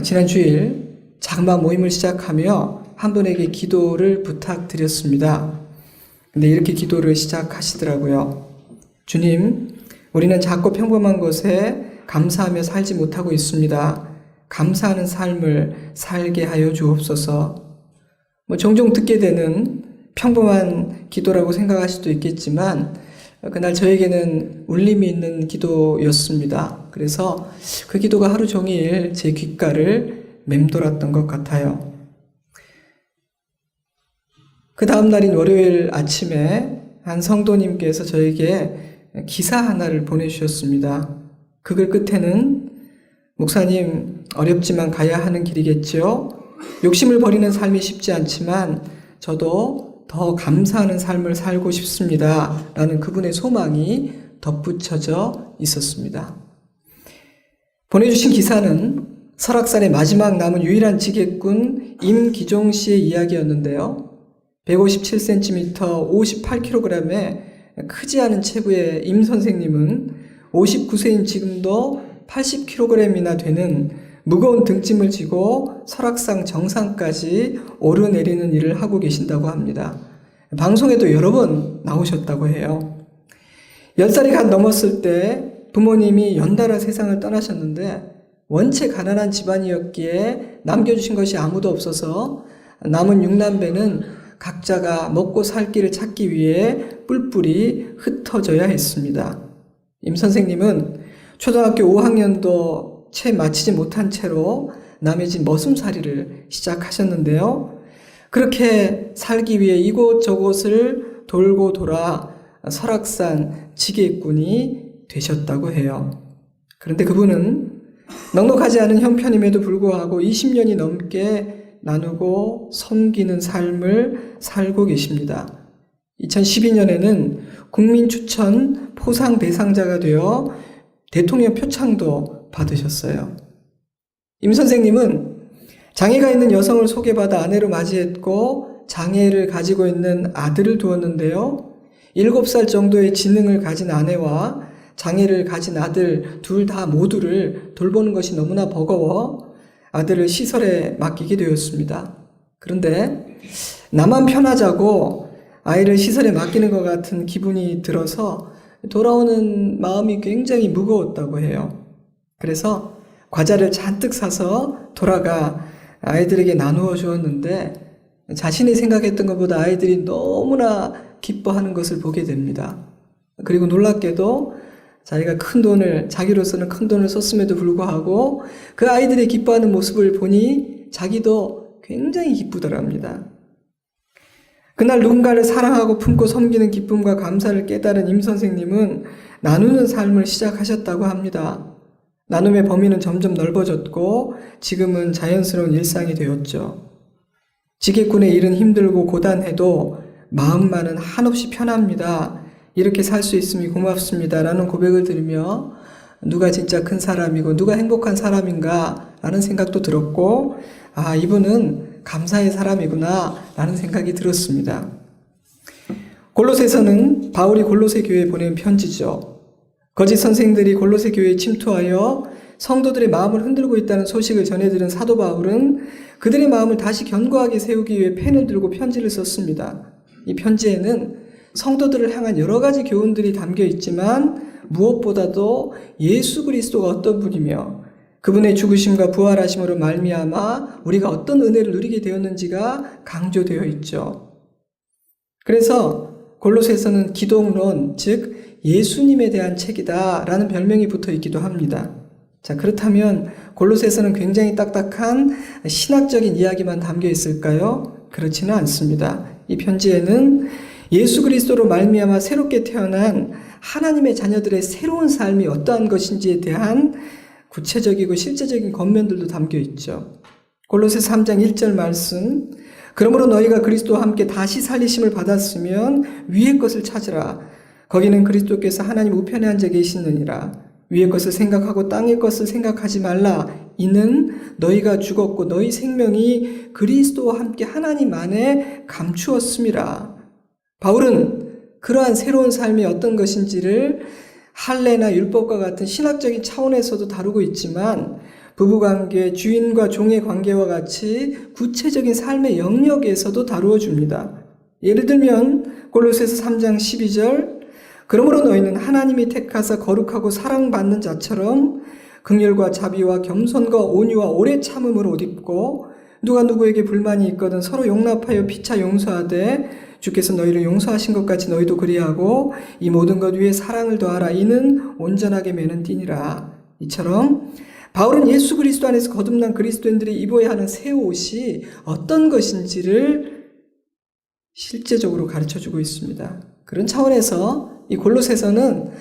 지난 주일 장마 모임을 시작하며 한 분에게 기도를 부탁드렸습니다. 근데 이렇게 기도를 시작하시더라고요. 주님, 우리는 작고 평범한 것에 감사하며 살지 못하고 있습니다. 감사하는 삶을 살게 하여 주옵소서. 종종 듣게 되는 평범한 기도라고 생각할 수도 있겠지만 그날 저에게는 울림이 있는 기도였습니다. 그래서 그 기도가 하루 종일 제 귓가를 맴돌았던 것 같아요. 그 다음 날인 월요일 아침에 한 성도님께서 저에게 기사 하나를 보내주셨습니다. 그 글 끝에는 목사님, 어렵지만 가야 하는 길이겠죠? 욕심을 버리는 삶이 쉽지 않지만 저도 더 감사하는 삶을 살고 싶습니다. 라는 그분의 소망이 덧붙여져 있었습니다. 보내주신 기사는 설악산의 마지막 남은 유일한 지게꾼 임기종 씨의 이야기였는데요. 157cm, 58kg의 크지 않은 체구의 임 선생님은 59세인 지금도 80kg이나 되는 무거운 등짐을 지고 설악산 정상까지 오르내리는 일을 하고 계신다고 합니다. 방송에도 여러 번 나오셨다고 해요. 10살이 갓 넘었을 때 부모님이 연달아 세상을 떠나셨는데 원체 가난한 집안이었기에 남겨주신 것이 아무도 없어서 남은 6남매는 각자가 먹고 살 길을 찾기 위해 뿔뿔이 흩어져야 했습니다. 임 선생님은 초등학교 5학년도 채 마치지 못한 채로 남의 집 머슴살이를 시작하셨는데요. 그렇게 살기 위해 이곳저곳을 돌고 돌아 설악산 지게꾼이 되셨다고 해요. 그런데 그분은 넉넉하지 않은 형편임에도 불구하고 20년이 넘게 나누고 섬기는 삶을 살고 계십니다. 2012년에는 국민추천 포상 대상자가 되어 대통령 표창도 받으셨어요. 임 선생님은 장애가 있는 여성을 소개받아 아내로 맞이했고 장애를 가지고 있는 아들을 두었는데요. 7살 정도의 지능을 가진 아내와 장애를 가진 아들 둘 다 모두를 돌보는 것이 너무나 버거워 아들을 시설에 맡기게 되었습니다. 그런데 나만 편하자고 아이를 시설에 맡기는 것 같은 기분이 들어서 돌아오는 마음이 굉장히 무거웠다고 해요. 그래서 과자를 잔뜩 사서 돌아가 아이들에게 나누어 주었는데 자신이 생각했던 것보다 아이들이 너무나 기뻐하는 것을 보게 됩니다. 그리고 놀랍게도 자기가 자기로서는 큰 돈을 썼음에도 불구하고 그 아이들이 기뻐하는 모습을 보니 자기도 굉장히 기쁘더랍니다. 그날 누군가를 사랑하고 품고 섬기는 기쁨과 감사를 깨달은 임 선생님은 나누는 삶을 시작하셨다고 합니다. 나눔의 범위는 점점 넓어졌고 지금은 자연스러운 일상이 되었죠. 지게꾼의 일은 힘들고 고단해도 마음만은 한없이 편합니다. 이렇게 살 수 있음이 고맙습니다. 라는 고백을 들으며 누가 진짜 큰 사람이고 누가 행복한 사람인가 라는 생각도 들었고 이분은 감사의 사람이구나 라는 생각이 들었습니다. 골로새서는 바울이 골로새 교회에 보낸 편지죠. 거짓 선생들이 골로새 교회에 침투하여 성도들의 마음을 흔들고 있다는 소식을 전해들은 사도 바울은 그들의 마음을 다시 견고하게 세우기 위해 펜을 들고 편지를 썼습니다. 이 편지에는 성도들을 향한 여러 가지 교훈들이 담겨 있지만 무엇보다도 예수 그리스도가 어떤 분이며 그분의 죽으심과 부활하심으로 말미암아 우리가 어떤 은혜를 누리게 되었는지가 강조되어 있죠. 그래서 골로새서는 기독론, 즉 예수님에 대한 책이다 라는 별명이 붙어 있기도 합니다. 자, 그렇다면 골로새서는 굉장히 딱딱한 신학적인 이야기만 담겨 있을까요? 그렇지는 않습니다. 이 편지에는 예수 그리스도로 말미암아 새롭게 태어난 하나님의 자녀들의 새로운 삶이 어떠한 것인지에 대한 구체적이고 실제적인 겉면들도 담겨 있죠. 골로새 3장 1절 말씀, 그러므로 너희가 그리스도와 함께 다시 살리심을 받았으면 위의 것을 찾으라. 거기는 그리스도께서 하나님 우편에 앉아 계시느니라. 위의 것을 생각하고 땅의 것을 생각하지 말라. 이는 너희가 죽었고 너희 생명이 그리스도와 함께 하나님 안에 감추었음이라. 바울은 그러한 새로운 삶이 어떤 것인지를 할례나 율법과 같은 신학적인 차원에서도 다루고 있지만 부부관계, 주인과 종의 관계와 같이 구체적인 삶의 영역에서도 다루어 줍니다. 예를 들면 골로새서 3장 12절, 그러므로 너희는 하나님이 택하사 거룩하고 사랑받는 자처럼 긍휼과 자비와 겸손과 온유와 오래 참음으로 옷 입고 누가 누구에게 불만이 있거든 서로 용납하여 피차 용서하되 주께서 너희를 용서하신 것 같이 너희도 그리하고 이 모든 것 위에 사랑을 더하라. 이는 온전하게 매는 띠니라. 이처럼 바울은 예수 그리스도 안에서 거듭난 그리스도인들이 입어야 하는 새 옷이 어떤 것인지를 실제적으로 가르쳐주고 있습니다. 그런 차원에서 이 골로새서는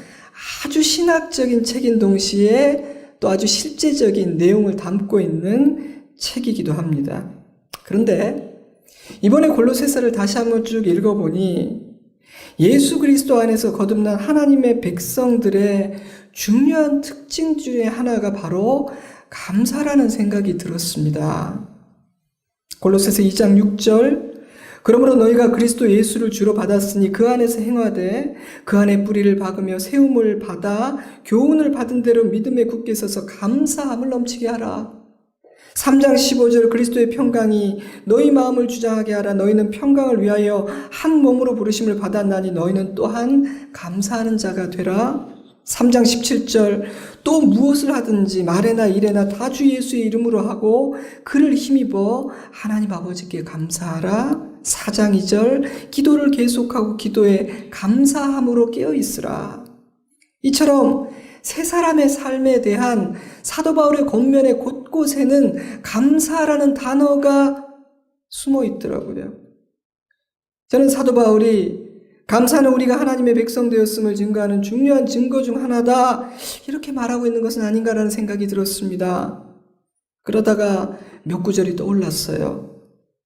아주 신학적인 책인 동시에 또 아주 실제적인 내용을 담고 있는 책이기도 합니다. 그런데 이번에 골로새서를 다시 한번 쭉 읽어보니 예수 그리스도 안에서 거듭난 하나님의 백성들의 중요한 특징 중에 하나가 바로 감사라는 생각이 들었습니다. 골로새서 2장 6절, 그러므로 너희가 그리스도 예수를 주로 받았으니 그 안에서 행하되 그 안에 뿌리를 박으며 세움을 받아 교훈을 받은 대로 믿음에 굳게 서서 감사함을 넘치게 하라. 3장 15절, 그리스도의 평강이 너희 마음을 주장하게 하라. 너희는 평강을 위하여 한 몸으로 부르심을 받았나니 너희는 또한 감사하는 자가 되라. 3장 17절, 또 무엇을 하든지 말에나 일에나 다 주 예수의 이름으로 하고 그를 힘입어 하나님 아버지께 감사하라. 4장 2절, 기도를 계속하고 기도에 감사함으로 깨어있으라. 이처럼 세 사람의 삶에 대한 사도 바울의 겉면의 곳곳에는 감사라는 단어가 숨어 있더라고요. 저는 사도 바울이 감사는 우리가 하나님의 백성 되었음을 증거하는 중요한 증거 중 하나다, 이렇게 말하고 있는 것은 아닌가라는 생각이 들었습니다. 그러다가 몇 구절이 떠올랐어요.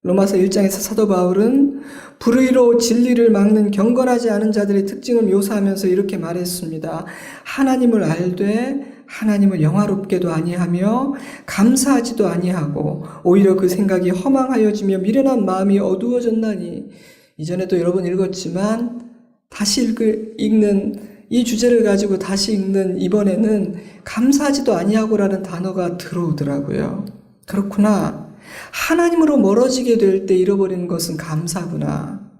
로마서 1장에서 사도 바울은 불의로 진리를 막는 경건하지 않은 자들의 특징을 묘사하면서 이렇게 말했습니다. 하나님을 알되 하나님을 영화롭게도 아니하며 감사하지도 아니하고 오히려 그 생각이 허망하여지며 미련한 마음이 어두워졌나니. 이전에도 여러 번 읽었지만 다시 읽는 이 주제를 가지고 다시 읽는 이번에는 감사하지도 아니하고라는 단어가 들어오더라고요. 그렇구나. 하나님으로 멀어지게 될 때 잃어버리는 것은 감사구나.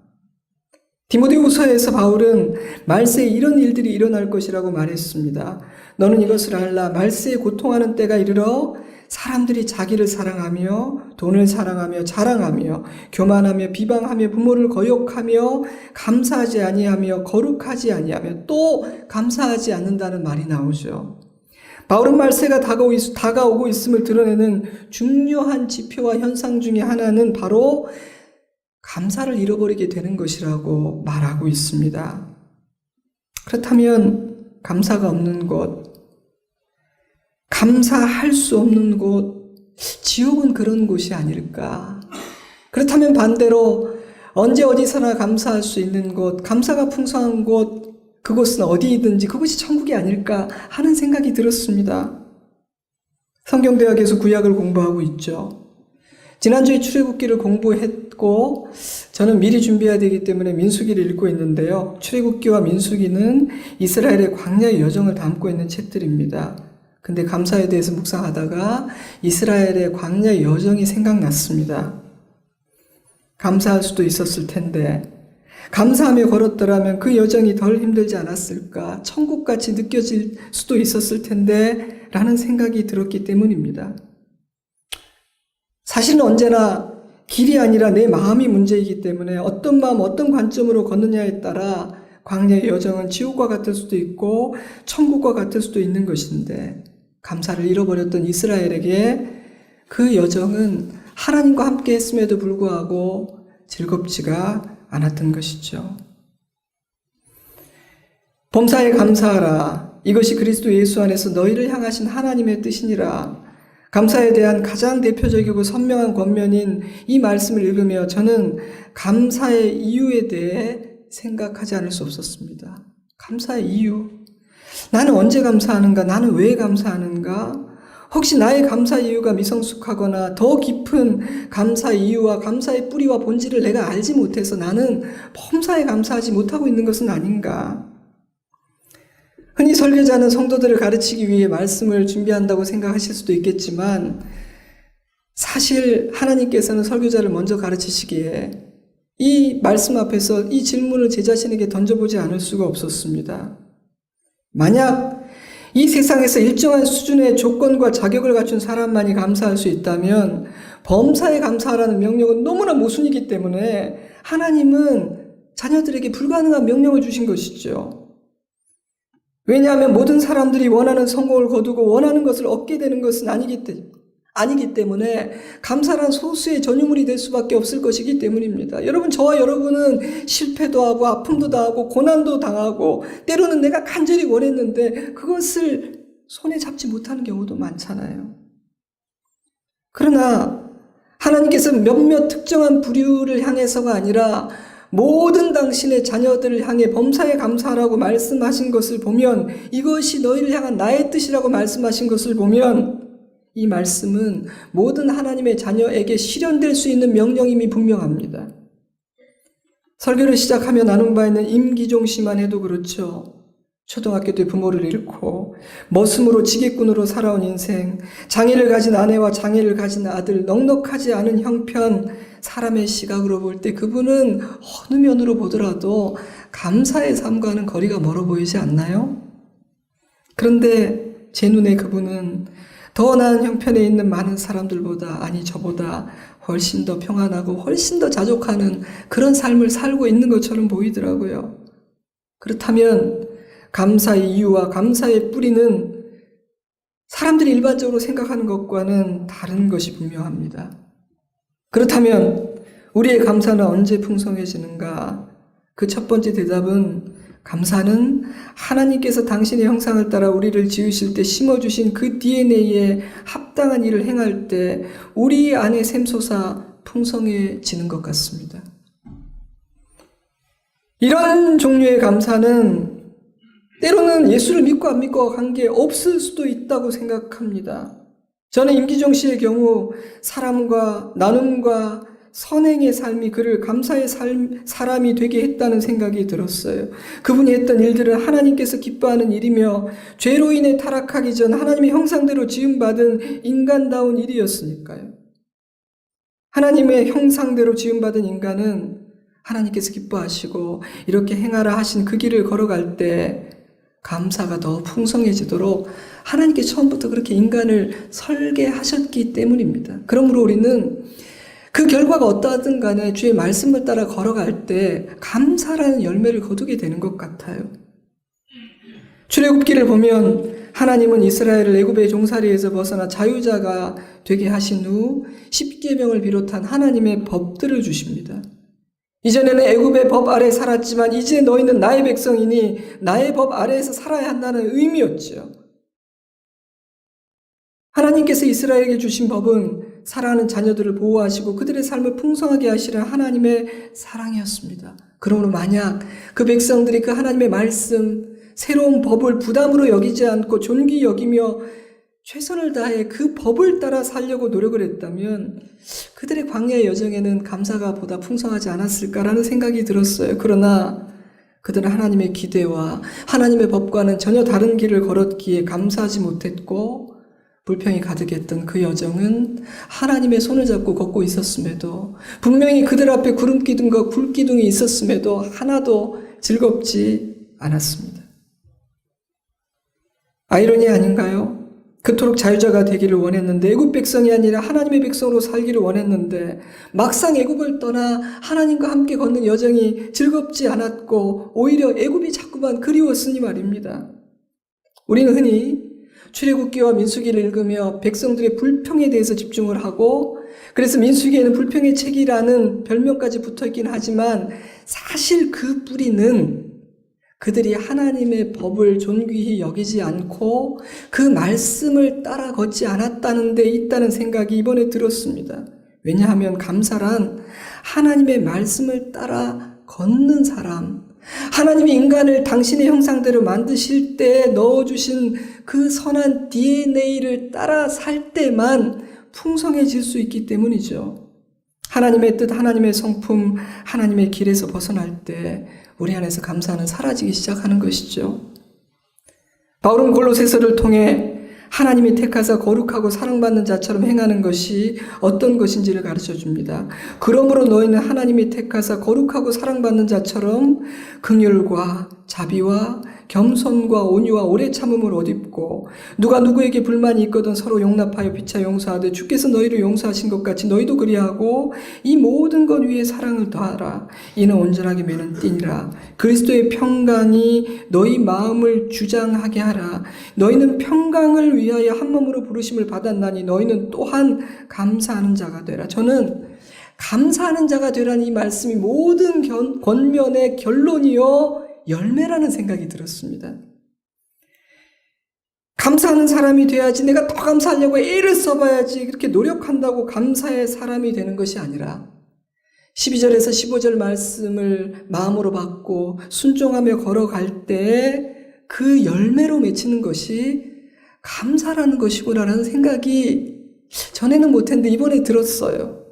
디모데후서에서 바울은 말세에 이런 일들이 일어날 것이라고 말했습니다. 너는 이것을 알라. 말세에 고통하는 때가 이르러 사람들이 자기를 사랑하며 돈을 사랑하며 자랑하며 교만하며 비방하며 부모를 거역하며 감사하지 아니하며 거룩하지 아니하며 또 감사하지 않는다는 말이 나오죠. 바울은 말세가 다가오고 있음을 드러내는 중요한 지표와 현상 중에 하나는 바로 감사를 잃어버리게 되는 것이라고 말하고 있습니다. 그렇다면 감사가 없는 곳, 감사할 수 없는 곳, 지옥은 그런 곳이 아닐까? 그렇다면 반대로 언제 어디서나 감사할 수 있는 곳, 감사가 풍성한 곳, 그곳은 어디이든지 그곳이 천국이 아닐까 하는 생각이 들었습니다. 성경대학에서 구약을 공부하고 있죠. 지난주에 출애굽기를 공부했고 저는 미리 준비해야 되기 때문에 민수기를 읽고 있는데요. 출애굽기와 민수기는 이스라엘의 광야의 여정을 담고 있는 책들입니다. 근데 감사에 대해서 묵상하다가 이스라엘의 광야의 여정이 생각났습니다. 감사할 수도 있었을 텐데, 감사하며 걸었더라면 그 여정이 덜 힘들지 않았을까, 천국같이 느껴질 수도 있었을 텐데 라는 생각이 들었기 때문입니다. 사실은 언제나 길이 아니라 내 마음이 문제이기 때문에 어떤 마음, 어떤 관점으로 걷느냐에 따라 광야의 여정은 지옥과 같을 수도 있고 천국과 같을 수도 있는 것인데, 감사를 잃어버렸던 이스라엘에게 그 여정은 하나님과 함께 했음에도 불구하고 즐겁지가 않았던 것이죠. 범사에 감사하라. 이것이 그리스도 예수 안에서 너희를 향하신 하나님의 뜻이니라. 감사에 대한 가장 대표적이고 선명한 권면인 이 말씀을 읽으며 저는 감사의 이유에 대해 생각하지 않을 수 없었습니다. 감사의 이유. 나는 언제 감사하는가? 나는 왜 감사하는가? 혹시 나의 감사 이유가 미성숙하거나 더 깊은 감사 이유와 감사의 뿌리와 본질을 내가 알지 못해서 나는 범사에 감사하지 못하고 있는 것은 아닌가? 흔히 설교자는 성도들을 가르치기 위해 말씀을 준비한다고 생각하실 수도 있겠지만 사실 하나님께서는 설교자를 먼저 가르치시기에 이 말씀 앞에서 이 질문을 제 자신에게 던져보지 않을 수가 없었습니다. 만약 이 세상에서 일정한 수준의 조건과 자격을 갖춘 사람만이 감사할 수 있다면 범사에 감사하라는 명령은 너무나 모순이기 때문에 하나님은 자녀들에게 불가능한 명령을 주신 것이죠. 왜냐하면 모든 사람들이 원하는 성공을 거두고 원하는 것을 얻게 되는 것은 아니기 때문에 감사란 소수의 전유물이 될 수밖에 없을 것이기 때문입니다. 여러분, 저와 여러분은 실패도 하고 아픔도 당하고 고난도 당하고 때로는 내가 간절히 원했는데 그것을 손에 잡지 못하는 경우도 많잖아요. 그러나 하나님께서 몇몇 특정한 부류를 향해서가 아니라 모든 당신의 자녀들을 향해 범사에 감사하라고 말씀하신 것을 보면, 이것이 너희를 향한 나의 뜻이라고 말씀하신 것을 보면 이 말씀은 모든 하나님의 자녀에게 실현될 수 있는 명령임이 분명합니다. 설교를 시작하며 나눈 바 있는 임기종 씨만 해도 그렇죠. 초등학교 때 부모를 잃고 머슴으로 지게꾼으로 살아온 인생, 장애를 가진 아내와 장애를 가진 아들, 넉넉하지 않은 형편, 사람의 시각으로 볼 때 그분은 어느 면으로 보더라도 감사의 삶과는 거리가 멀어 보이지 않나요? 그런데 제 눈에 그분은 더 나은 형편에 있는 많은 사람들보다, 아니 저보다 훨씬 더 평안하고 훨씬 더 자족하는 그런 삶을 살고 있는 것처럼 보이더라고요. 그렇다면 감사의 이유와 감사의 뿌리는 사람들이 일반적으로 생각하는 것과는 다른 것이 분명합니다. 그렇다면 우리의 감사는 언제 풍성해지는가? 그 첫 번째 대답은, 감사는 하나님께서 당신의 형상을 따라 우리를 지으실 때 심어주신 그 DNA에 합당한 일을 행할 때 우리 안에 샘솟아 풍성해지는 것 같습니다. 이런 종류의 감사는 때로는 예수를 믿고 안 믿고 관계 없을 수도 있다고 생각합니다. 저는 임기종 씨의 경우 사람과 나눔과 선행의 삶이 그를 감사의 사람이 되게 했다는 생각이 들었어요. 그분이 했던 일들은 하나님께서 기뻐하는 일이며 죄로 인해 타락하기 전 하나님의 형상대로 지음받은 인간다운 일이었으니까요. 하나님의 형상대로 지음받은 인간은 하나님께서 기뻐하시고 이렇게 행하라 하신 그 길을 걸어갈 때 감사가 더 풍성해지도록 하나님께 처음부터 그렇게 인간을 설계하셨기 때문입니다. 그러므로 우리는 그 결과가 어떠하든 간에 주의 말씀을 따라 걸어갈 때 감사라는 열매를 거두게 되는 것 같아요. 출애굽기를 보면 하나님은 이스라엘을 애굽의 종살이에서 벗어나 자유자가 되게 하신 후 십계명을 비롯한 하나님의 법들을 주십니다. 이전에는 애굽의 법 아래 살았지만 이제 너희는 나의 백성이니 나의 법 아래에서 살아야 한다는 의미였죠. 하나님께서 이스라엘에게 주신 법은 사랑하는 자녀들을 보호하시고 그들의 삶을 풍성하게 하시는 하나님의 사랑이었습니다. 그러므로 만약 그 백성들이 그 하나님의 말씀, 새로운 법을 부담으로 여기지 않고 존귀 여기며 최선을 다해 그 법을 따라 살려고 노력을 했다면 그들의 광야의 여정에는 감사가 보다 풍성하지 않았을까라는 생각이 들었어요. 그러나 그들은 하나님의 기대와 하나님의 법과는 전혀 다른 길을 걸었기에 감사하지 못했고 불평이 가득했던 그 여정은 하나님의 손을 잡고 걷고 있었음에도, 분명히 그들 앞에 구름기둥과 불기둥이 있었음에도 하나도 즐겁지 않았습니다. 아이러니 아닌가요? 그토록 자유자가 되기를 원했는데, 애굽 백성이 아니라 하나님의 백성으로 살기를 원했는데 막상 애굽을 떠나 하나님과 함께 걷는 여정이 즐겁지 않았고 오히려 애굽이 자꾸만 그리웠으니 말입니다. 우리는 흔히 출애굽기와 민수기를 읽으며 백성들의 불평에 대해서 집중을 하고, 그래서 민수기에는 불평의 책이라는 별명까지 붙어있긴 하지만 사실 그 뿌리는 그들이 하나님의 법을 존귀히 여기지 않고 그 말씀을 따라 걷지 않았다는 데 있다는 생각이 이번에 들었습니다. 왜냐하면 감사란 하나님의 말씀을 따라 걷는 사람, 하나님이 인간을 당신의 형상대로 만드실 때 넣어주신 그 선한 DNA를 따라 살 때만 풍성해질 수 있기 때문이죠. 하나님의 뜻, 하나님의 성품, 하나님의 길에서 벗어날 때 우리 안에서 감사는 사라지기 시작하는 것이죠. 바울은 골로새서를 통해 하나님이 택하사 거룩하고 사랑받는 자처럼 행하는 것이 어떤 것인지를 가르쳐 줍니다. 그러므로 너희는 하나님이 택하사 거룩하고 사랑받는 자처럼 긍휼과 자비와 겸손과 온유와 오래 참음을 옷 입고 누가 누구에게 불만이 있거든 서로 용납하여 피차 용서하되 주께서 너희를 용서하신 것 같이 너희도 그리하고 이 모든 것 위에 사랑을 더하라. 이는 온전하게 매는 띠니라. 그리스도의 평강이 너희 마음을 주장하게 하라. 너희는 평강을 위하여 한 몸으로 부르심을 받았나니 너희는 또한 감사하는 자가 되라. 저는 감사하는 자가 되라는 이 말씀이 모든 권면의 결론이요 열매라는 생각이 들었습니다. 감사하는 사람이 돼야지, 내가 더 감사하려고 애를 써봐야지 그렇게 노력한다고 감사의 사람이 되는 것이 아니라 12절에서 15절 말씀을 마음으로 받고 순종하며 걸어갈 때 그 열매로 맺히는 것이 감사라는 것이구나라는 생각이 전에는 못했는데 이번에 들었어요.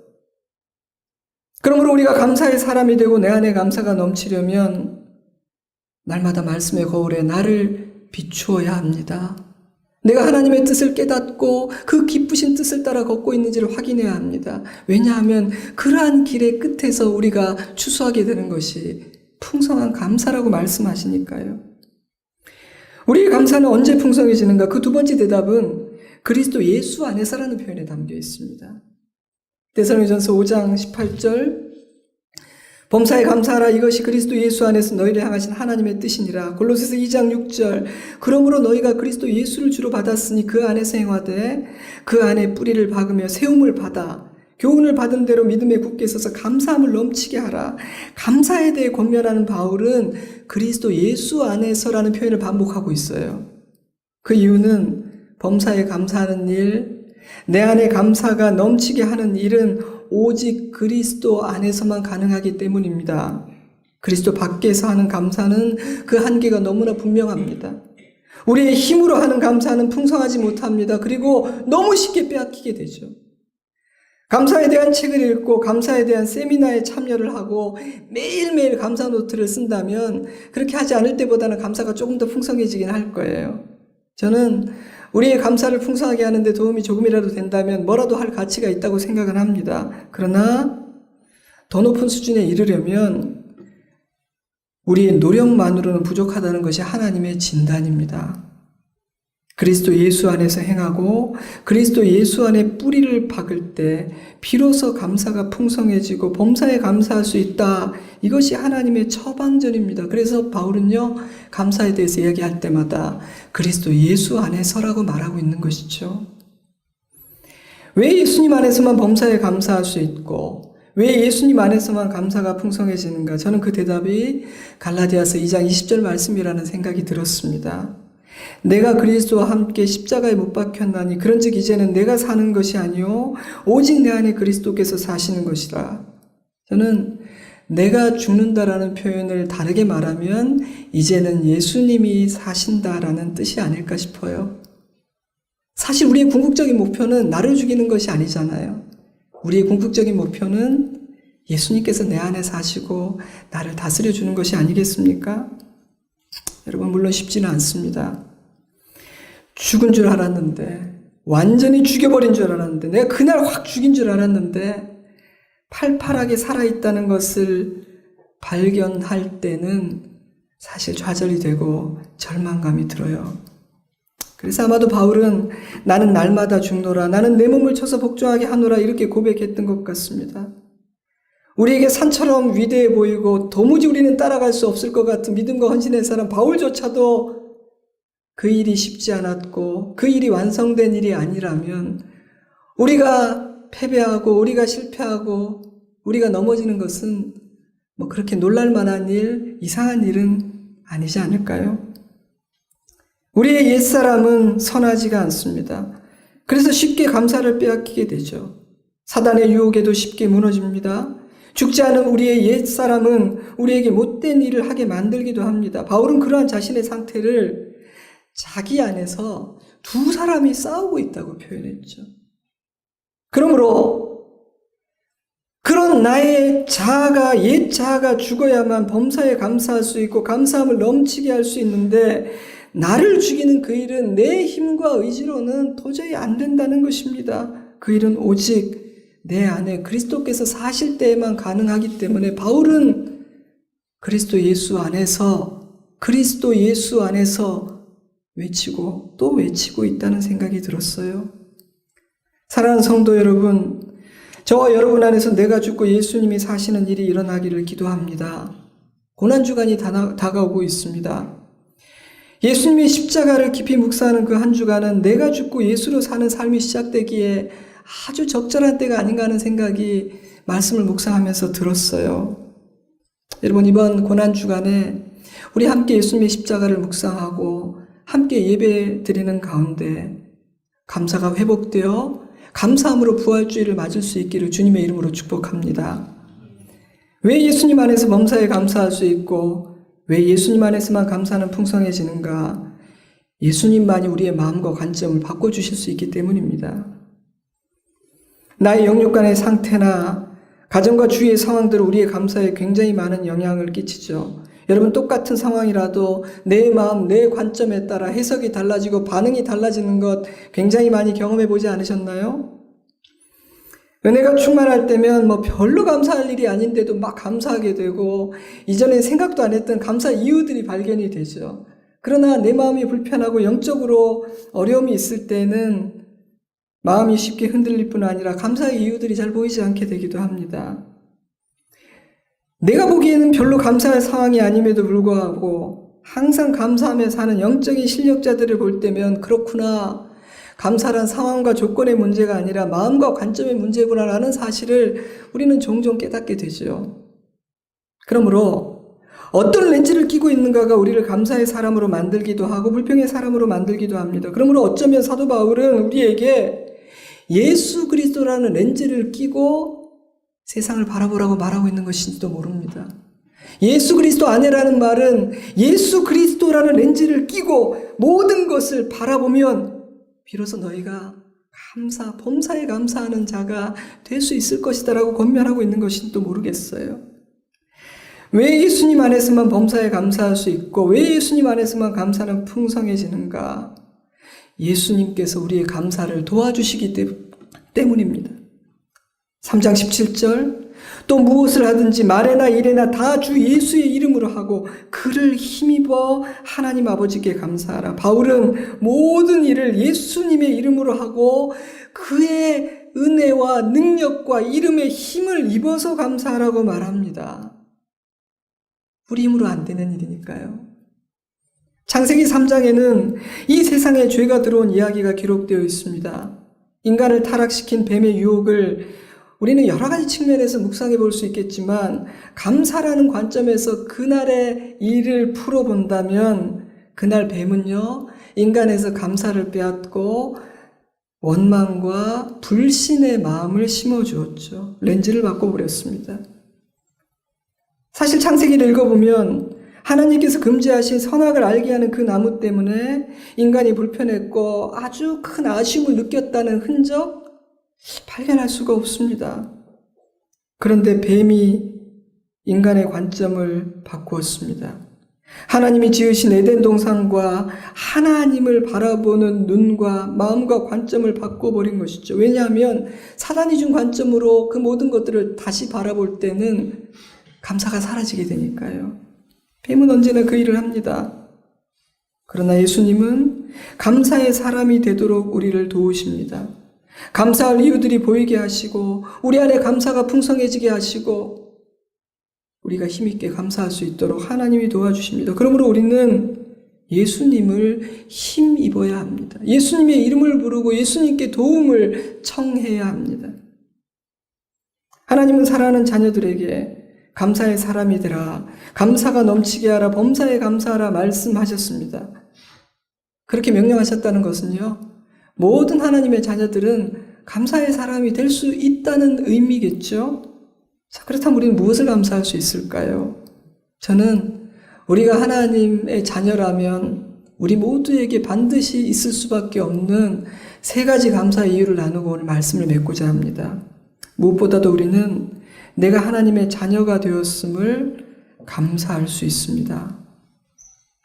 그러므로 우리가 감사의 사람이 되고 내 안에 감사가 넘치려면 날마다 말씀의 거울에 나를 비추어야 합니다. 내가 하나님의 뜻을 깨닫고 그 기쁘신 뜻을 따라 걷고 있는지를 확인해야 합니다. 왜냐하면 그러한 길의 끝에서 우리가 추수하게 되는 것이 풍성한 감사라고 말씀하시니까요. 우리의 감사는 언제 풍성해지는가? 그 두 번째 대답은 그리스도 예수 안에서라는 표현에 담겨 있습니다. 데살로니가전서 5장 18절 범사에 감사하라. 이것이 그리스도 예수 안에서 너희를 향하신 하나님의 뜻이니라. 골로새서 2장 6절 그러므로 너희가 그리스도 예수를 주로 받았으니 그 안에서 행하되 그 안에 뿌리를 박으며 세움을 받아 교훈을 받은 대로 믿음에 굳게 서서 감사함을 넘치게 하라. 감사에 대해 권면하는 바울은 그리스도 예수 안에서라는 표현을 반복하고 있어요. 그 이유는 범사에 감사하는 일, 내 안에 감사가 넘치게 하는 일은 오직 그리스도 안에서만 가능하기 때문입니다. 그리스도 밖에서 하는 감사는 그 한계가 너무나 분명합니다. 우리의 힘으로 하는 감사는 풍성하지 못합니다. 그리고 너무 쉽게 빼앗기게 되죠. 감사에 대한 책을 읽고 감사에 대한 세미나에 참여를 하고 매일매일 감사 노트를 쓴다면 그렇게 하지 않을 때보다는 감사가 조금 더 풍성해지긴 할 거예요. 저는 우리의 감사를 풍성하게 하는데 도움이 조금이라도 된다면 뭐라도 할 가치가 있다고 생각을 합니다. 그러나 더 높은 수준에 이르려면 우리의 노력만으로는 부족하다는 것이 하나님의 진단입니다. 그리스도 예수 안에서 행하고 그리스도 예수 안에 뿌리를 박을 때 비로소 감사가 풍성해지고 범사에 감사할 수 있다. 이것이 하나님의 처방전입니다. 그래서 바울은요, 감사에 대해서 이야기할 때마다 그리스도 예수 안에서라고 말하고 있는 것이죠. 왜 예수님 안에서만 범사에 감사할 수 있고 왜 예수님 안에서만 감사가 풍성해지는가? 저는 그 대답이 갈라디아서 2장 20절 말씀이라는 생각이 들었습니다. 내가 그리스도와 함께 십자가에 못 박혔나니 그런즉 이제는 내가 사는 것이 아니요 오직 내 안에 그리스도께서 사시는 것이라. 저는 내가 죽는다라는 표현을 다르게 말하면 이제는 예수님이 사신다라는 뜻이 아닐까 싶어요. 사실 우리의 궁극적인 목표는 나를 죽이는 것이 아니잖아요. 우리의 궁극적인 목표는 예수님께서 내 안에 사시고 나를 다스려 주는 것이 아니겠습니까? 여러분, 물론 쉽지는 않습니다. 죽은 줄 알았는데, 완전히 죽여버린 줄 알았는데, 내가 그날 확 죽인 줄 알았는데 팔팔하게 살아있다는 것을 발견할 때는 사실 좌절이 되고 절망감이 들어요. 그래서 아마도 바울은 나는 날마다 죽노라, 나는 내 몸을 쳐서 복종하게 하노라 이렇게 고백했던 것 같습니다. 우리에게 산처럼 위대해 보이고 도무지 우리는 따라갈 수 없을 것 같은 믿음과 헌신의 사람 바울조차도 그 일이 쉽지 않았고 그 일이 완성된 일이 아니라면 우리가 패배하고 우리가 실패하고 우리가 넘어지는 것은 뭐 그렇게 놀랄 만한 일, 이상한 일은 아니지 않을까요? 우리의 옛사람은 선하지가 않습니다. 그래서 쉽게 감사를 빼앗기게 되죠. 사단의 유혹에도 쉽게 무너집니다. 죽지 않은 우리의 옛사람은 우리에게 못된 일을 하게 만들기도 합니다. 바울은 그러한 자신의 상태를 자기 안에서 두 사람이 싸우고 있다고 표현했죠. 그러므로 그런 나의 자아가, 옛 자아가 죽어야만 범사에 감사할 수 있고 감사함을 넘치게 할 수 있는데 나를 죽이는 그 일은 내 힘과 의지로는 도저히 안 된다는 것입니다. 그 일은 오직 내 안에 그리스도께서 사실 때에만 가능하기 때문에 바울은 그리스도 예수 안에서 외치고 또 외치고 있다는 생각이 들었어요. 사랑하는 성도 여러분, 저와 여러분 안에서 내가 죽고 예수님이 사시는 일이 일어나기를 기도합니다. 고난주간이 다가오고 있습니다. 예수님의 십자가를 깊이 묵상하는 그 한 주간은 내가 죽고 예수로 사는 삶이 시작되기에 아주 적절한 때가 아닌가 하는 생각이 말씀을 묵상하면서 들었어요. 여러분, 이번 고난주간에 우리 함께 예수님의 십자가를 묵상하고 함께 예배 드리는 가운데 감사가 회복되어 감사함으로 부활주의를 맞을 수 있기를 주님의 이름으로 축복합니다. 왜 예수님 안에서 범사에 감사할 수 있고 왜 예수님 안에서만 감사는 풍성해지는가? 예수님만이 우리의 마음과 관점을 바꿔주실 수 있기 때문입니다. 나의 영육간의 상태나 가정과 주위의 상황들은 우리의 감사에 굉장히 많은 영향을 끼치죠. 여러분, 똑같은 상황이라도 내 마음, 내 관점에 따라 해석이 달라지고 반응이 달라지는 것 굉장히 많이 경험해 보지 않으셨나요? 은혜가 충만할 때면 별로 감사할 일이 아닌데도 막 감사하게 되고 이전에 생각도 안 했던 감사 이유들이 발견이 되죠. 그러나 내 마음이 불편하고 영적으로 어려움이 있을 때는 마음이 쉽게 흔들릴 뿐 아니라 감사의 이유들이 잘 보이지 않게 되기도 합니다. 내가 보기에는 별로 감사할 상황이 아님에도 불구하고 항상 감사하며 사는 영적인 실력자들을 볼 때면 그렇구나, 감사란 상황과 조건의 문제가 아니라 마음과 관점의 문제구나라는 사실을 우리는 종종 깨닫게 되죠. 그러므로 어떤 렌즈를 끼고 있는가가 우리를 감사의 사람으로 만들기도 하고 불평의 사람으로 만들기도 합니다. 그러므로 어쩌면 사도 바울은 우리에게 예수 그리스도라는 렌즈를 끼고 세상을 바라보라고 말하고 있는 것인지도 모릅니다. 예수 그리스도 안에라는 말은 예수 그리스도라는 렌즈를 끼고 모든 것을 바라보면 비로소 너희가 범사에 감사하는 자가 될 수 있을 것이다 라고 권면하고 있는 것인지도 모르겠어요. 왜 예수님 안에서만 범사에 감사할 수 있고 왜 예수님 안에서만 감사는 풍성해지는가? 예수님께서 우리의 감사를 도와주시기 때문입니다. 3장 17절, 또 무엇을 하든지 말에나 일에나 다 주 예수의 이름으로 하고 그를 힘입어 하나님 아버지께 감사하라. 바울은 모든 일을 예수님의 이름으로 하고 그의 은혜와 능력과 이름의 힘을 입어서 감사하라고 말합니다. 우리 힘으로 안 되는 일이니까요. 창세기 3장에는 이 세상에 죄가 들어온 이야기가 기록되어 있습니다. 인간을 타락시킨 뱀의 유혹을 우리는 여러 가지 측면에서 묵상해 볼 수 있겠지만 감사라는 관점에서 그날의 일을 풀어본다면 그날 뱀은요, 인간에서 감사를 빼앗고 원망과 불신의 마음을 심어주었죠. 렌즈를 바꿔버렸습니다. 사실 창세기를 읽어보면 하나님께서 금지하신 선악을 알게 하는 그 나무 때문에 인간이 불편했고 아주 큰 아쉬움을 느꼈다는 흔적 발견할 수가 없습니다. 그런데 뱀이 인간의 관점을 바꾸었습니다. 하나님이 지으신 에덴 동산과 하나님을 바라보는 눈과 마음과 관점을 바꿔버린 것이죠. 왜냐하면 사단이 준 관점으로 그 모든 것들을 다시 바라볼 때는 감사가 사라지게 되니까요. 뱀은 언제나 그 일을 합니다. 그러나 예수님은 감사의 사람이 되도록 우리를 도우십니다. 감사할 이유들이 보이게 하시고 우리 안에 감사가 풍성해지게 하시고 우리가 힘있게 감사할 수 있도록 하나님이 도와주십니다. 그러므로 우리는 예수님을 힘입어야 합니다. 예수님의 이름을 부르고 예수님께 도움을 청해야 합니다. 하나님은 사랑하는 자녀들에게 감사의 사람이 되라, 감사가 넘치게 하라, 범사에 감사하라 말씀하셨습니다. 그렇게 명령하셨다는 것은요, 모든 하나님의 자녀들은 감사의 사람이 될 수 있다는 의미겠죠. 자, 그렇다면 우리는 무엇을 감사할 수 있을까요? 저는 우리가 하나님의 자녀라면 우리 모두에게 반드시 있을 수밖에 없는 세 가지 감사의 이유를 나누고 오늘 말씀을 맺고자 합니다. 무엇보다도 우리는 내가 하나님의 자녀가 되었음을 감사할 수 있습니다.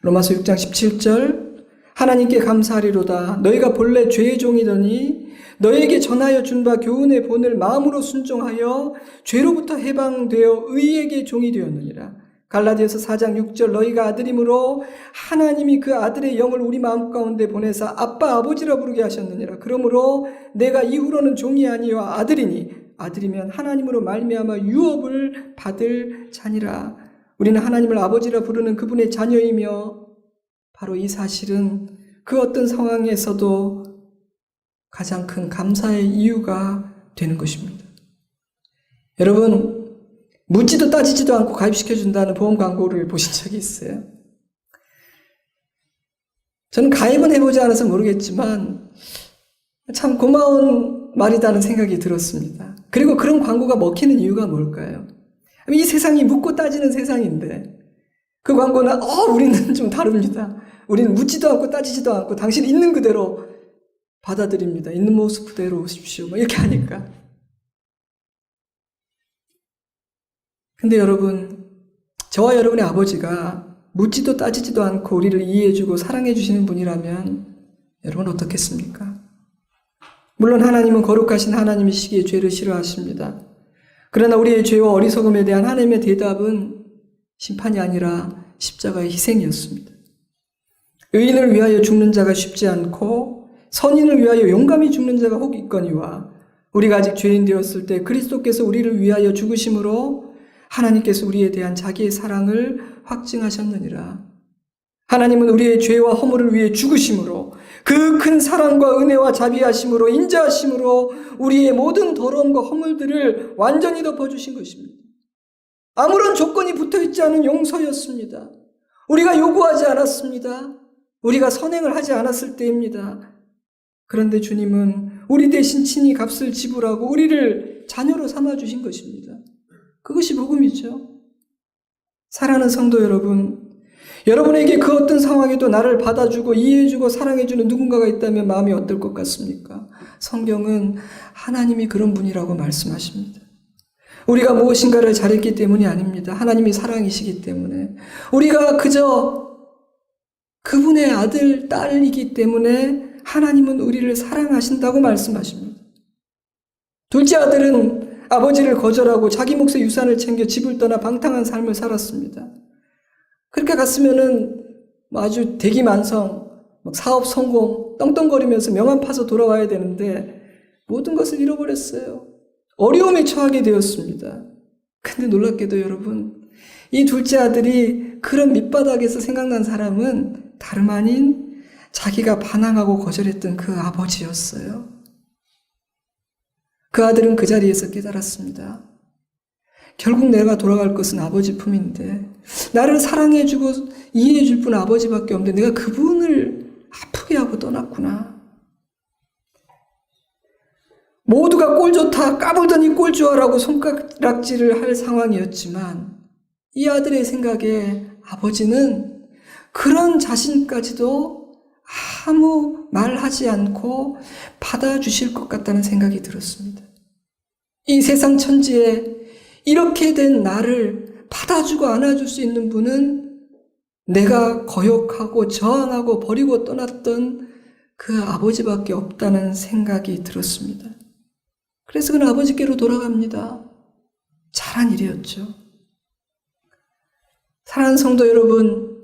로마서 6장 17절, 하나님께 감사하리로다. 너희가 본래 죄의 종이더니 너희에게 전하여 준 바 교훈의 본을 마음으로 순종하여 죄로부터 해방되어 의에게 종이 되었느니라. 갈라디아서 4장 6절 너희가 아들이므로 하나님이 그 아들의 영을 우리 마음 가운데 보내사 아빠 아버지라 부르게 하셨느니라. 그러므로 내가 이후로는 종이 아니요 아들이니 아들이면 하나님으로 말미암아 유업을 받을 자니라. 우리는 하나님을 아버지라 부르는 그분의 자녀이며 바로 이 사실은 그 어떤 상황에서도 가장 큰 감사의 이유가 되는 것입니다. 여러분, 묻지도 따지지도 않고 가입시켜준다는 보험 광고를 보신 적이 있어요? 저는 가입은 해보지 않아서 모르겠지만 참 고마운 말이다는 생각이 들었습니다. 그리고 그런 광고가 먹히는 이유가 뭘까요? 이 세상이 묻고 따지는 세상인데 그 광고는 우리는 좀 다릅니다. 우리는 묻지도 않고 따지지도 않고 당신 있는 그대로 받아들입니다. 있는 모습 그대로 오십시오. 이렇게 하니까. 근데 여러분, 저와 여러분의 아버지가 묻지도 따지지도 않고 우리를 이해해주고 사랑해주시는 분이라면 여러분 어떻겠습니까? 물론 하나님은 거룩하신 하나님이시기에 죄를 싫어하십니다. 그러나 우리의 죄와 어리석음에 대한 하나님의 대답은 심판이 아니라 십자가의 희생이었습니다. 의인을 위하여 죽는 자가 쉽지 않고 선인을 위하여 용감히 죽는 자가 혹 있거니와 우리가 아직 죄인 되었을 때 그리스도께서 우리를 위하여 죽으심으로 하나님께서 우리에 대한 자기의 사랑을 확증하셨느니라. 하나님은 우리의 죄와 허물을 위해 죽으심으로 그 큰 사랑과 은혜와 자비하심으로 인자하심으로 우리의 모든 더러움과 허물들을 완전히 덮어주신 것입니다. 아무런 조건이 붙어있지 않은 용서였습니다. 우리가 요구하지 않았습니다. 우리가 선행을 하지 않았을 때입니다. 그런데 주님은 우리 대신 친히 값을 지불하고 우리를 자녀로 삼아주신 것입니다. 그것이 복음이죠. 사랑하는 성도 여러분, 여러분에게 그 어떤 상황에도 나를 받아주고 이해해주고 사랑해주는 누군가가 있다면 마음이 어떨 것 같습니까? 성경은 하나님이 그런 분이라고 말씀하십니다. 우리가 무엇인가를 잘했기 때문이 아닙니다. 하나님이 사랑이시기 때문에. 우리가 그저 그분의 아들, 딸이기 때문에 하나님은 우리를 사랑하신다고 말씀하십니다. 둘째 아들은 아버지를 거절하고 자기 몫의 유산을 챙겨 집을 떠나 방탕한 삶을 살았습니다. 그렇게 갔으면은 아주 대기만성, 사업 성공, 떵떵거리면서 명함 파서 돌아와야 되는데 모든 것을 잃어버렸어요. 어려움에 처하게 되었습니다. 근데 놀랍게도 여러분, 이 둘째 아들이 그런 밑바닥에서 생각난 사람은 다름 아닌 자기가 반항하고 거절했던 그 아버지였어요. 그 아들은 그 자리에서 깨달았습니다. 결국 내가 돌아갈 것은 아버지 품인데 나를 사랑해주고 이해해줄 분은 아버지밖에 없는데 내가 그분을 아프게 하고 떠났구나. 모두가 꼴 좋다, 까불더니 꼴 좋아라고 손가락질을 할 상황이었지만 이 아들의 생각에 아버지는 그런 자신까지도 아무 말하지 않고 받아주실 것 같다는 생각이 들었습니다. 이 세상 천지에 이렇게 된 나를 받아주고 안아줄 수 있는 분은 내가 거역하고 저항하고 버리고 떠났던 그 아버지밖에 없다는 생각이 들었습니다. 그래서 그는 아버지께로 돌아갑니다. 잘한 일이었죠. 사랑하는 성도 여러분,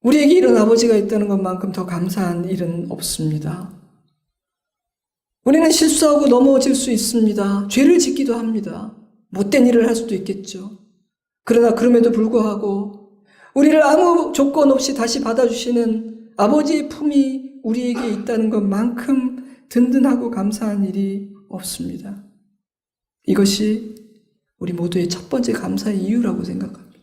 우리에게 이런 아버지가 있다는 것만큼 더 감사한 일은 없습니다. 우리는 실수하고 넘어질 수 있습니다. 죄를 짓기도 합니다. 못된 일을 할 수도 있겠죠. 그러나 그럼에도 불구하고 우리를 아무 조건 없이 다시 받아주시는 아버지의 품이 우리에게 있다는 것만큼 든든하고 감사한 일이 없습니다. 이것이 우리 모두의 첫 번째 감사의 이유라고 생각합니다.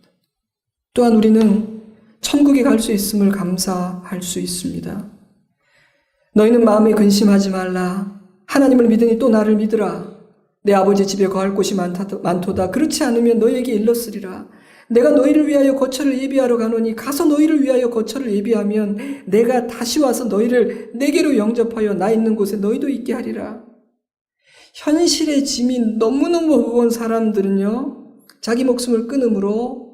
또한 우리는 천국에 갈 수 있음을 감사할 수 있습니다. 너희는 마음에 근심하지 말라. 하나님을 믿으니 또 나를 믿으라. 내 아버지 집에 거할 곳이 많도다. 그렇지 않으면 너희에게 일렀으리라. 내가 너희를 위하여 거처를 예비하러 가노니 가서 너희를 위하여 거처를 예비하면 내가 다시 와서 너희를 내게로 영접하여 나 있는 곳에 너희도 있게 하리라. 현실의 짐이 너무너무 무거운 사람들은요, 자기 목숨을 끊음으로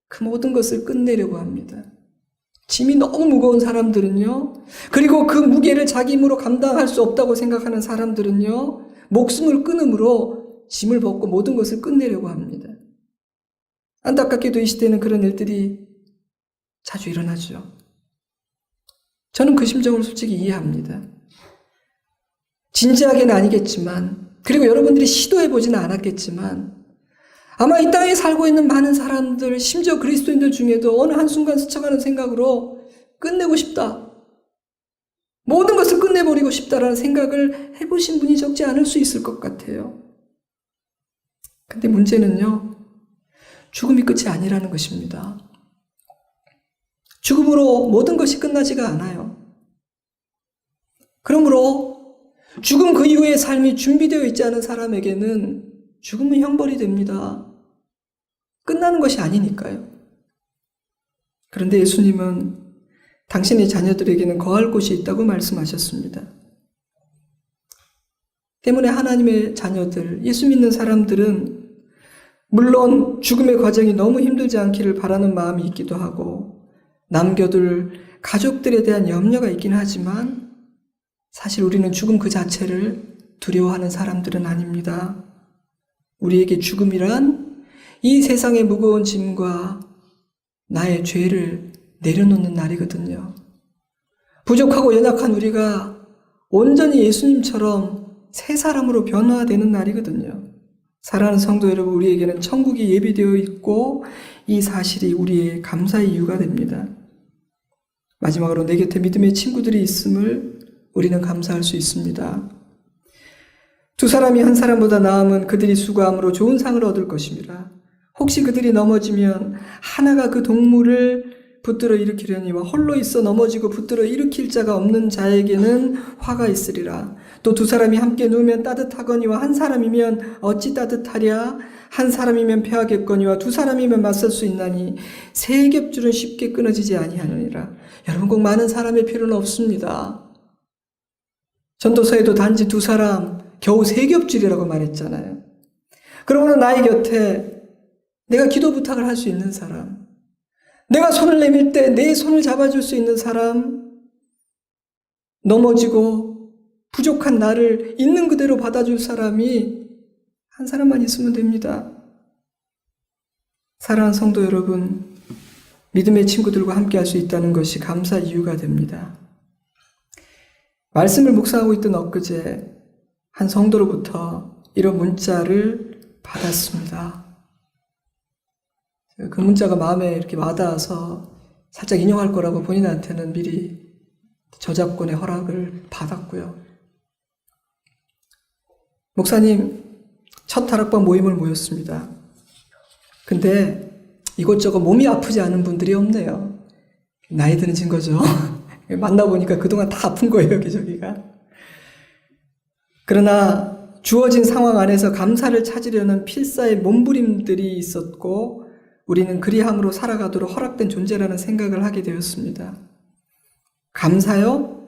그 모든 것을 끝내려고 합니다. 짐이 너무 무거운 사람들은요, 그리고 그 무게를 자기 힘으로 감당할 수 없다고 생각하는 사람들은요, 목숨을 끊음으로 짐을 벗고 모든 것을 끝내려고 합니다. 안타깝게도 이 시대에는 그런 일들이 자주 일어나죠. 저는 그 심정을 솔직히 이해합니다. 진지하게는 아니겠지만, 그리고 여러분들이 시도해보지는 않았겠지만, 아마 이 땅에 살고 있는 많은 사람들, 심지어 그리스도인들 중에도 어느 한순간 스쳐가는 생각으로 끝내고 싶다, 모든 것을 끝내버리고 싶다라는 생각을 해보신 분이 적지 않을 수 있을 것 같아요. 근데 문제는요, 죽음이 끝이 아니라는 것입니다. 죽음으로 모든 것이 끝나지가 않아요. 그러므로 죽음 그 이후의 삶이 준비되어 있지 않은 사람에게는 죽음은 형벌이 됩니다. 끝나는 것이 아니니까요. 그런데 예수님은 당신의 자녀들에게는 거할 곳이 있다고 말씀하셨습니다. 때문에 하나님의 자녀들, 예수 믿는 사람들은 물론 죽음의 과정이 너무 힘들지 않기를 바라는 마음이 있기도 하고 남겨둘 가족들에 대한 염려가 있긴 하지만 사실 우리는 죽음 그 자체를 두려워하는 사람들은 아닙니다. 우리에게 죽음이란 이 세상의 무거운 짐과 나의 죄를 내려놓는 날이거든요. 부족하고 연약한 우리가 온전히 예수님처럼 새 사람으로 변화되는 날이거든요. 사랑하는 성도 여러분, 우리에게는 천국이 예비되어 있고 이 사실이 우리의 감사의 이유가 됩니다. 마지막으로 내 곁에 믿음의 친구들이 있음을 우리는 감사할 수 있습니다. 두 사람이 한 사람보다 나으면 그들이 수고함으로 좋은 상을 얻을 것입니다. 혹시 그들이 넘어지면 하나가 그 동물을 붙들어 일으키려니와 홀로 있어 넘어지고 붙들어 일으킬 자가 없는 자에게는 화가 있으리라. 또 두 사람이 함께 누우면 따뜻하거니와 한 사람이면 어찌 따뜻하랴. 한 사람이면 패하겠거니와 두 사람이면 맞설 수 있나니 세 겹줄은 쉽게 끊어지지 아니하느니라. 여러분, 꼭 많은 사람의 필요는 없습니다. 전도서에도 단지 두 사람, 겨우 세 겹줄이라고 말했잖아요. 그러므로 나의 곁에 내가 기도 부탁을 할 수 있는 사람, 내가 손을 내밀 때 내 손을 잡아줄 수 있는 사람, 넘어지고 부족한 나를 있는 그대로 받아줄 사람이 한 사람만 있으면 됩니다. 사랑하는 성도 여러분, 믿음의 친구들과 함께 할 수 있다는 것이 감사 이유가 됩니다. 말씀을 묵상하고 있던 엊그제 한 성도로부터 이런 문자를 받았습니다. 그 문자가 마음에 이렇게 와닿아서 살짝 인용할 거라고 본인한테는 미리 저작권의 허락을 받았고요. 목사님, 첫 다락방 모임을 모였습니다. 근데 이것저것 몸이 아프지 않은 분들이 없네요. 나이 드는 증거죠. 만나보니까 그동안 다 아픈 거예요, 여기저기가. 그러나 주어진 상황 안에서 감사를 찾으려는 필사의 몸부림들이 있었고 우리는 그리함으로 살아가도록 허락된 존재라는 생각을 하게 되었습니다. 감사요?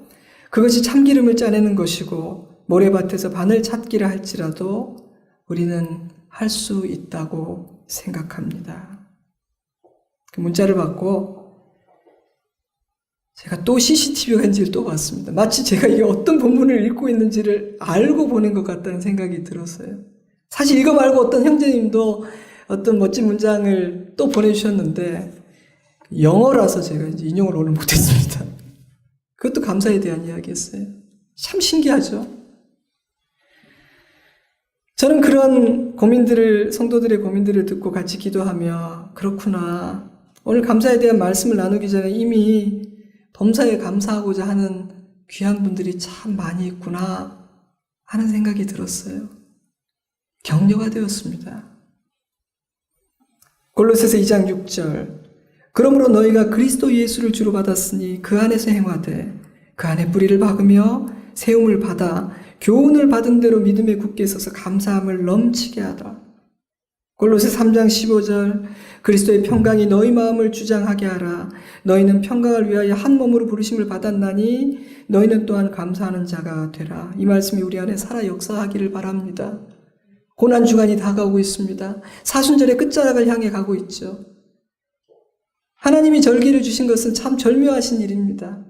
그것이 참기름을 짜내는 것이고 모래밭에서 바늘 찾기라 할지라도 우리는 할 수 있다고 생각합니다. 그 문자를 받고 제가 또 CCTV 간지를 또 봤습니다. 마치 제가 이게 어떤 본문을 읽고 있는지를 알고 보낸 것 같다는 생각이 들었어요. 사실 이거 말고 어떤 형제님도 어떤 멋진 문장을 또 보내주셨는데 영어라서 제가 이제 인용을 오늘 못했습니다. 그것도 감사에 대한 이야기였어요. 참 신기하죠? 저는 그런 고민들을, 성도들의 고민들을 듣고 같이 기도하며 그렇구나. 오늘 감사에 대한 말씀을 나누기 전에 이미 범사에 감사하고자 하는 귀한 분들이 참 많이 있구나 하는 생각이 들었어요. 격려가 되었습니다. 골로새서 2장 6절 그러므로 너희가 그리스도 예수를 주로 받았으니 그 안에서 행하되 그 안에 뿌리를 박으며 세움을 받아 교훈을 받은 대로 믿음에 굳게 서서 감사함을 넘치게 하라. 골로새 3장 15절 그리스도의 평강이 너희 마음을 주장하게 하라. 너희는 평강을 위하여 한 몸으로 부르심을 받았나니 너희는 또한 감사하는 자가 되라. 이 말씀이 우리 안에 살아 역사하기를 바랍니다. 고난주간이 다가오고 있습니다. 사순절의 끝자락을 향해 가고 있죠. 하나님이 절기를 주신 것은 참 절묘하신 일입니다.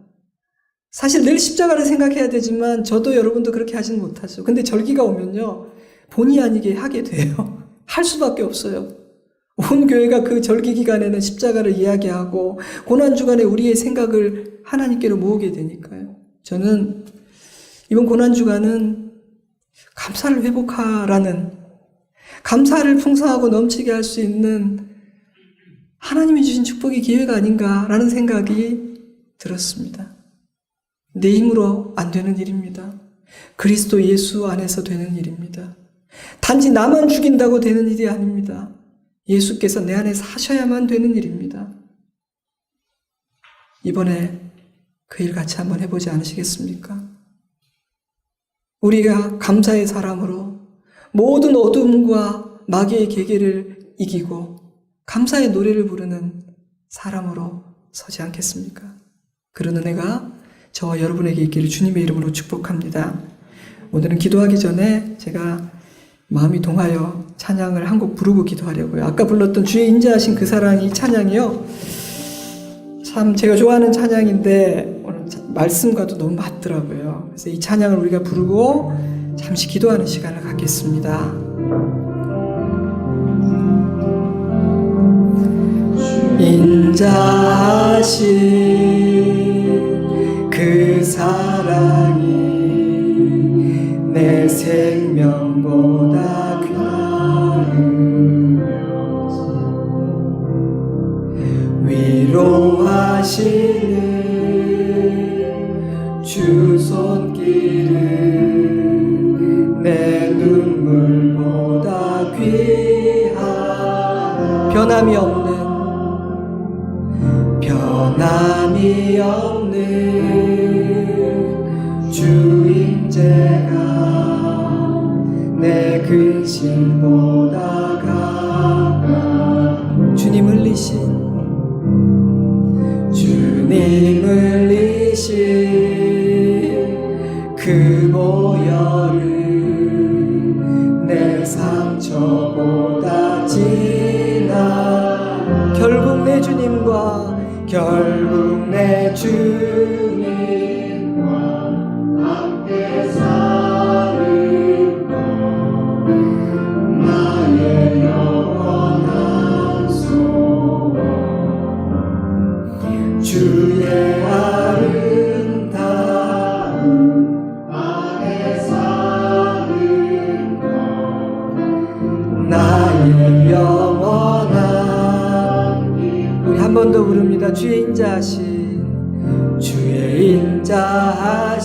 사실 늘 십자가를 생각해야 되지만 저도 여러분도 그렇게 하지는 못하죠. 근데 절기가 오면요, 본의 아니게 하게 돼요. 할 수밖에 없어요. 온 교회가 그 절기 기간에는 십자가를 이야기하고 고난주간에 우리의 생각을 하나님께로 모으게 되니까요. 저는 이번 고난주간은 감사를 회복하라는, 감사를 풍성하고 넘치게 할 수 있는 하나님이 주신 축복의 기회가 아닌가라는 생각이 들었습니다. 내 힘으로 안 되는 일입니다. 그리스도 예수 안에서 되는 일입니다. 단지 나만 죽인다고 되는 일이 아닙니다. 예수께서 내 안에 사셔야만 되는 일입니다. 이번에 그 일 같이 한번 해보지 않으시겠습니까? 우리가 감사의 사람으로 모든 어둠과 마귀의 계계를 이기고 감사의 노래를 부르는 사람으로 서지 않겠습니까? 그런 은혜가 저와 여러분에게 있기를 주님의 이름으로 축복합니다. 오늘은 기도하기 전에 제가 마음이 동하여 찬양을 한 곡 부르고 기도하려고요. 아까 불렀던 주의 인자하신 그 사랑, 이 찬양이요, 참 제가 좋아하는 찬양인데 오늘 말씀과도 너무 맞더라고요. 그래서 이 찬양을 우리가 부르고 잠시 기도하는 시간을 갖겠습니다. 인자하신 그 사랑이 내 생명보다 귀하여 위로하시는 주 손길은 내 눈물보다 귀하여 변함이 없는 주 임재가 내 근심보다 가까워 주님 흘리신 그 보혈은 내 상처보다 진하 결국 내 주님과 함께 사는 것 나의 영원한 소원 주의 아름다움 안에 사는 것 나의 영원한 우리 한 번 더 부릅니다. 주의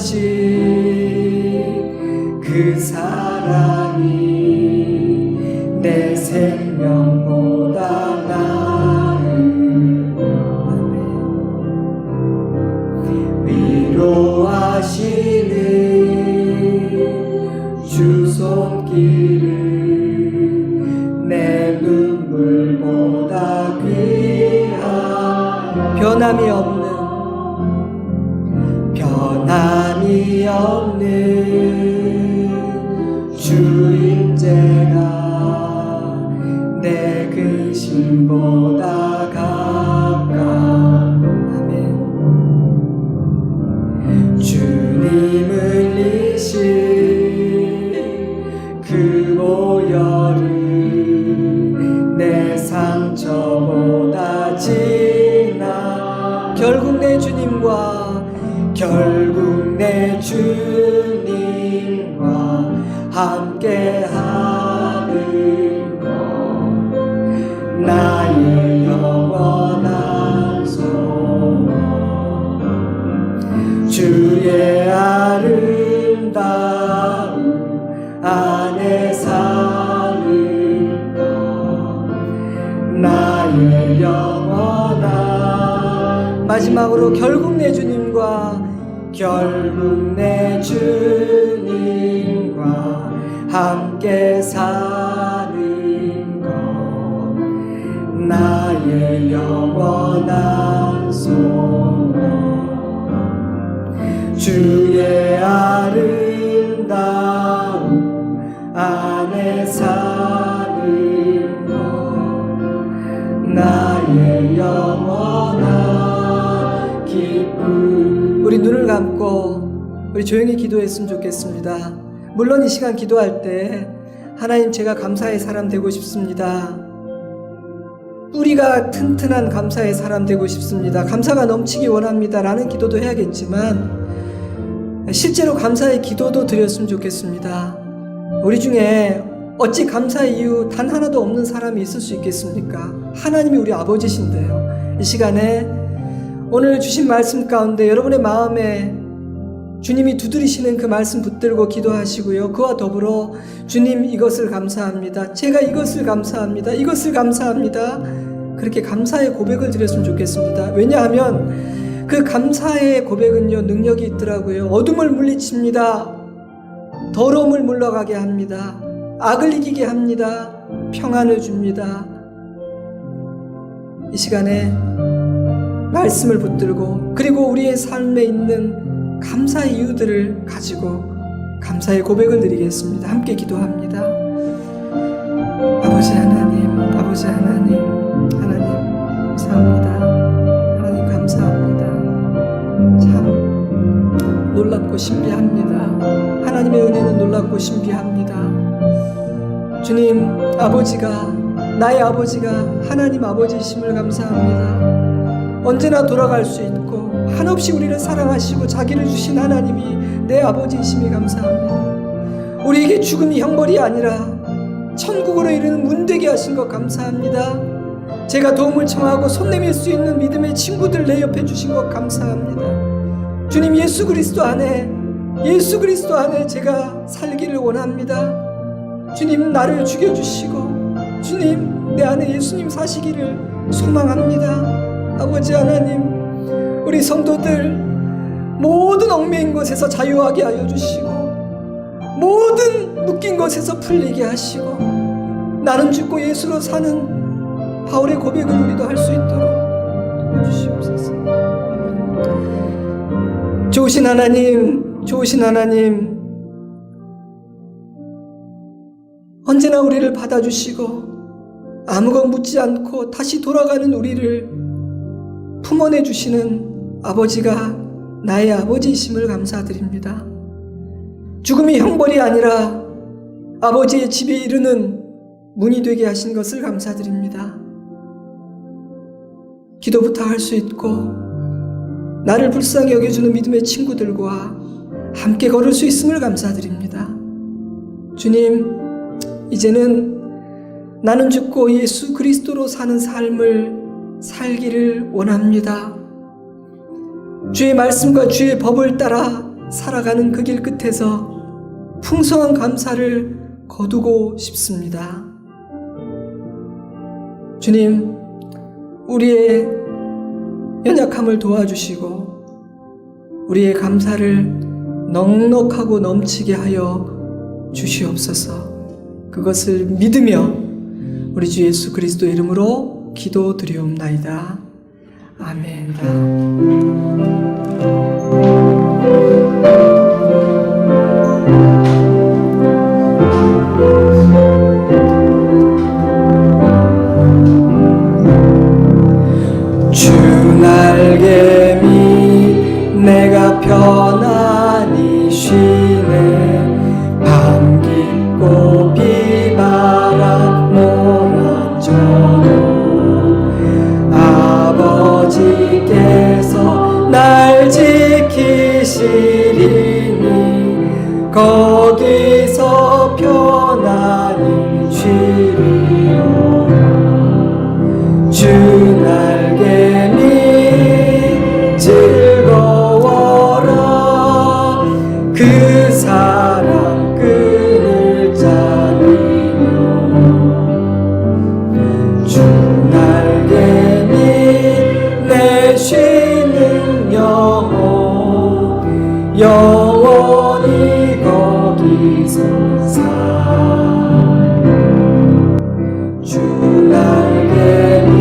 인자하신 그 사랑이 내 생명보다 나으며 위로하시는 주 손길은 내 눈물보다 귀하여 변함이 없는 주 임재가 내 근심보다 가까워 주님 흘리신 그 보혈은 내 상처보다 진하 결국 내 주님과 함께하는 것 나의 영원한 소원 주의 아름다움 안에 사는 것 나의 영원한 마지막으로 결국 내 주님과 함께 사는 것 나의 영원한 소원 주의 아름다움 안에 사는 것 나의 영원 감고 우리 조용히 기도했으면 좋겠습니다. 물론 이 시간 기도할 때 하나님, 제가 감사의 사람 되고 싶습니다. 뿌리가 튼튼한 감사의 사람 되고 싶습니다. 감사가 넘치기 원합니다. 라는 기도도 해야겠지만 실제로 감사의 기도도 드렸으면 좋겠습니다. 우리 중에 어찌 감사의 이유 단 하나도 없는 사람이 있을 수 있겠습니까? 하나님이 우리 아버지신데요. 이 시간에 오늘 주신 말씀 가운데 여러분의 마음에 주님이 두드리시는 그 말씀 붙들고 기도하시고요. 그와 더불어 주님, 이것을 감사합니다. 제가 이것을 감사합니다. 이것을 감사합니다. 그렇게 감사의 고백을 드렸으면 좋겠습니다. 왜냐하면 그 감사의 고백은요, 능력이 있더라고요. 어둠을 물리칩니다. 더러움을 물러가게 합니다. 악을 이기게 합니다. 평안을 줍니다. 이 시간에 말씀을 붙들고 그리고 우리의 삶에 있는 감사의 이유들을 가지고 감사의 고백을 드리겠습니다. 함께 기도합니다. 아버지 하나님, 아버지 하나님, 하나님 감사합니다. 하나님 감사합니다. 참 놀랍고 신비합니다. 하나님의 은혜는 놀랍고 신비합니다. 주님, 아버지가, 나의 아버지가 하나님 아버지이심을 감사합니다. 언제나 돌아갈 수 있고 한없이 우리를 사랑하시고 자기를 주신 하나님이 내 아버지이심이 감사합니다. 우리에게 죽음이 형벌이 아니라 천국으로 이르는 문되게 하신 것 감사합니다. 제가 도움을 청하고 손 내밀 수 있는 믿음의 친구들 내 옆에 주신 것 감사합니다. 주님, 예수 그리스도 안에 제가 살기를 원합니다. 주님, 나를 죽여주시고 주님, 내 안에 예수님 사시기를 소망합니다. 아버지 하나님, 우리 성도들 모든 얽매인 것에서 자유하게 하여 주시고 모든 묶인 것에서 풀리게 하시고 나는 죽고 예수로 사는 바울의 고백을 우리도 할 수 있도록 도와주시옵소서. 좋으신 하나님, 좋으신 하나님, 언제나 우리를 받아주시고 아무것 묻지 않고 다시 돌아가는 우리를 품어내 주시는 아버지가 나의 아버지이심을 감사드립니다. 죽음이 형벌이 아니라 아버지의 집에 이르는 문이 되게 하신 것을 감사드립니다. 기도 부탁할 수 있고 나를 불쌍히 여겨주는 믿음의 친구들과 함께 걸을 수 있음을 감사드립니다. 주님, 이제는 나는 죽고 예수 그리스도로 사는 삶을 살기를 원합니다. 주의 말씀과 주의 법을 따라 살아가는 그 길 끝에서 풍성한 감사를 거두고 싶습니다. 주님, 우리의 연약함을 도와주시고 우리의 감사를 넉넉하고 넘치게 하여 주시옵소서. 그것을 믿으며 우리 주 예수 그리스도 이름으로 기도드리옵나이다. 아멘. 주 날개미 내가 편안히 쉬네. 밤 깊고 비바람 몰아쳐도 아버지께서 날 지키시리니 거기서 편안히 쉬리요. 주 날개미 즐거워라. 그 사랑 끈을 짜리며. 주 날개미 내 쉬는 영혼 영원히 거기서 주 날개미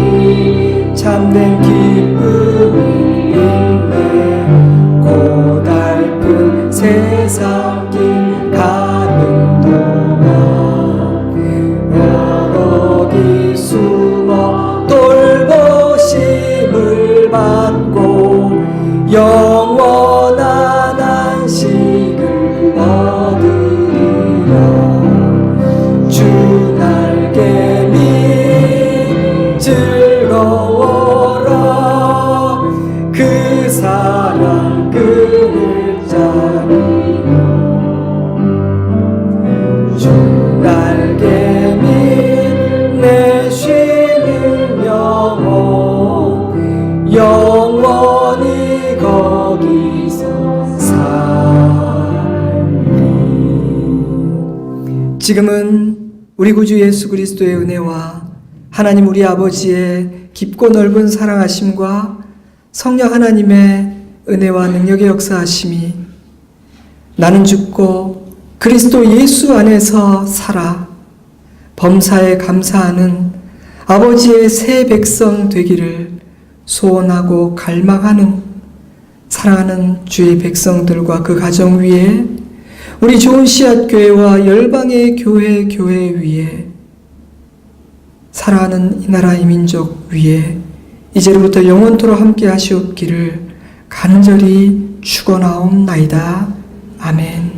참된 기쁨이 있네. 고달픈 세상 길 가는 동안 거기 숨어 돌보심을 받고 영원한 영원히 거기서 살리. 지금은 우리 구주 예수 그리스도의 은혜와 하나님 우리 아버지의 깊고 넓은 사랑하심과 성령 하나님의 은혜와 능력의 역사하심이 나는 죽고 그리스도 예수 안에서 살아 범사에 감사하는 아버지의 새 백성 되기를 소원하고 갈망하는 사랑하는 주의 백성들과 그 가정 위에 우리 좋은 씨앗 교회와 열방의 교회 위에 사랑하는 이 나라 이 민족 위에 이제로부터 영원토록 함께 하시옵기를 간절히 축원하옵나이다. 아멘.